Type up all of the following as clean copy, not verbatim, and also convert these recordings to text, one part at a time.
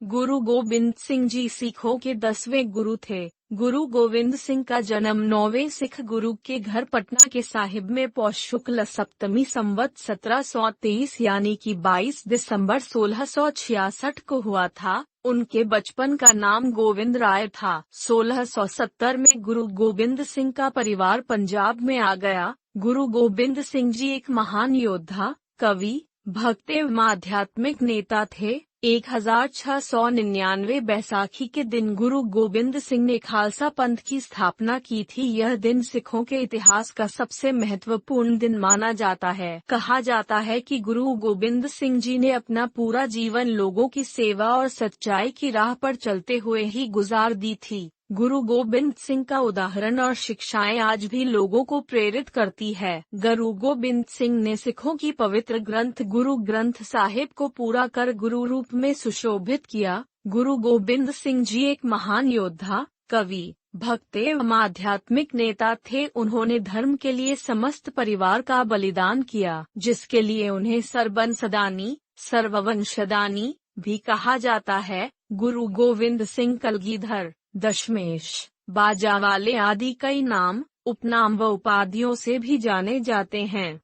गुरु गोबिंद सिंह जी सिखों के 10वें गुरु थे। गुरु गोविंद सिंह का जन्म 9वें सिख गुरु के घर पटना के साहिब में पौष शुक्ल सप्तमी संवत 1723 यानी कि 22 दिसंबर 1666 को हुआ था। उनके बचपन का नाम गोविंद राय था। 1670 में गुरु गोबिंद सिंह का परिवार पंजाब में आ गया। गुरु गोबिंद सिंह जी एक महान योद्धा, कवि, भक्त एवं आध्यात्मिक नेता थे। 1699 बैसाखी के दिन गुरु गोबिंद सिंह ने खालसा पंथ की स्थापना की थी। यह दिन सिखों के इतिहास का सबसे महत्वपूर्ण दिन माना जाता है। कहा जाता है कि गुरु गोबिंद सिंह जी ने अपना पूरा जीवन लोगों की सेवा और सच्चाई की राह पर चलते हुए ही गुजार दी थी। गुरु गोबिंद सिंह का उदाहरण और शिक्षाएं आज भी लोगों को प्रेरित करती है। गुरु गोबिंद सिंह ने सिखों की पवित्र ग्रंथ गुरु ग्रंथ साहिब को पूरा कर गुरु रूप में सुशोभित किया। गुरु गोबिंद सिंह जी एक महान योद्धा, कवि, भक्त एवं आध्यात्मिक नेता थे। उन्होंने धर्म के लिए समस्त परिवार का बलिदान किया, जिसके लिए उन्हें सर्बंसदानी, सर्ववंशदानी भी कहा जाता है। गुरु गोविंद सिंह कलगीधर, दशमेश, बाजावाले आदि कई नाम, उपनाम व उपाधियों से भी जाने जाते हैं।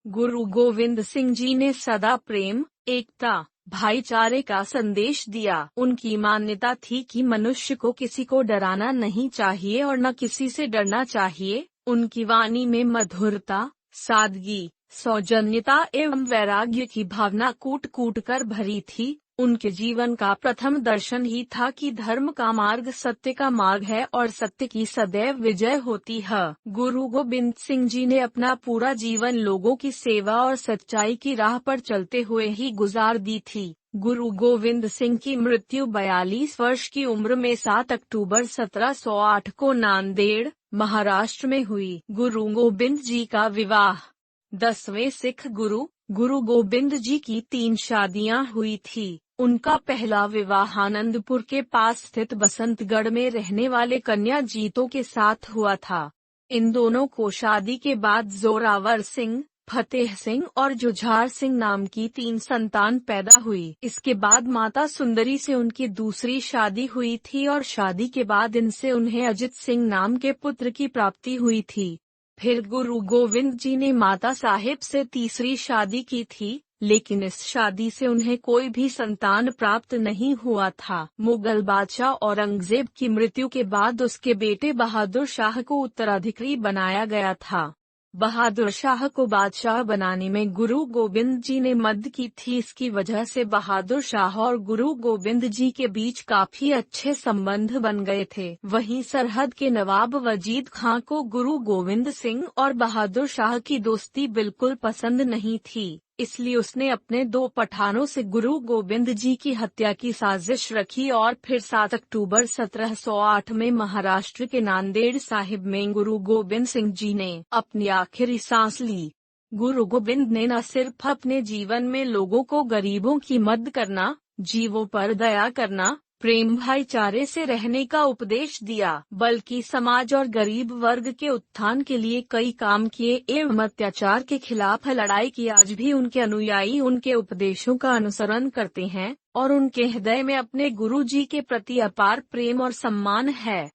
गुरु गोविंद सिंह जी ने सदा प्रेम, एकता, भाईचारे का संदेश दिया। उनकी मान्यता थी कि मनुष्य को किसी को डराना नहीं चाहिए और न किसी से डरना चाहिए। उनकी वाणी में मधुरता, सादगी, सौजन्यता एवं वैराग्य की भावना कूट कूट कर भरी थी। उनके जीवन का प्रथम दर्शन ही था कि धर्म का मार्ग सत्य का मार्ग है और सत्य की सदैव विजय होती है। गुरु गोबिंद सिंह जी ने अपना पूरा जीवन लोगों की सेवा और सच्चाई की राह पर चलते हुए ही गुजार दी थी। गुरु गोविंद सिंह की मृत्यु 42 वर्ष की उम्र में 7 अक्टूबर 1708 को नांदेड़, महाराष्ट्र में हुई। गुरु गोबिंद जी का विवाह 10वें सिख गुरु गुरु गोबिंद जी की 3 शादियां हुई थी। उनका पहला विवाह आनंदपुर के पास स्थित बसंतगढ़ में रहने वाले कन्या जीतों के साथ हुआ था। इन दोनों को शादी के बाद जोरावर सिंह, फतेह सिंह और जुझार सिंह नाम की 3 संतान पैदा हुई। इसके बाद माता सुंदरी से उनकी दूसरी शादी हुई थी और शादी के बाद इनसे उन्हें अजित सिंह नाम के पुत्र की प्राप्ति हुई थी। फिर गुरु गोविंद जी ने माता साहिब से तीसरी शादी की थी, लेकिन इस शादी से उन्हें कोई भी संतान प्राप्त नहीं हुआ था। मुगल बादशाह औरंगजेब की मृत्यु के बाद उसके बेटे बहादुर शाह को उत्तराधिकारी बनाया गया था। बहादुर शाह को बादशाह बनाने में गुरु गोबिंद जी ने मदद की थी। इसकी वजह से बहादुर शाह और गुरु गोबिंद जी के बीच काफी अच्छे संबंध बन गए थे। वहीं सरहद के नवाब वजीद खां को गुरु गोविंद सिंह और बहादुर शाह की दोस्ती बिल्कुल पसंद नहीं थी, इसलिए उसने अपने 2 पठानों से गुरु गोबिंद जी की हत्या की साजिश रखी और फिर 7 अक्टूबर 1708 में महाराष्ट्र के नांदेड़ साहिब में गुरु गोबिंद सिंह जी ने अपनी आखिरी सांस ली। गुरु गोबिंद ने न सिर्फ अपने जीवन में लोगों को गरीबों की मदद करना, जीवों पर दया करना, प्रेम भाईचारे से रहने का उपदेश दिया, बल्कि समाज और गरीब वर्ग के उत्थान के लिए कई काम किए एवं अत्याचार के खिलाफ लड़ाई की। आज भी उनके अनुयायी उनके उपदेशों का अनुसरण करते हैं और उनके हृदय में अपने गुरु जी के प्रति अपार प्रेम और सम्मान है।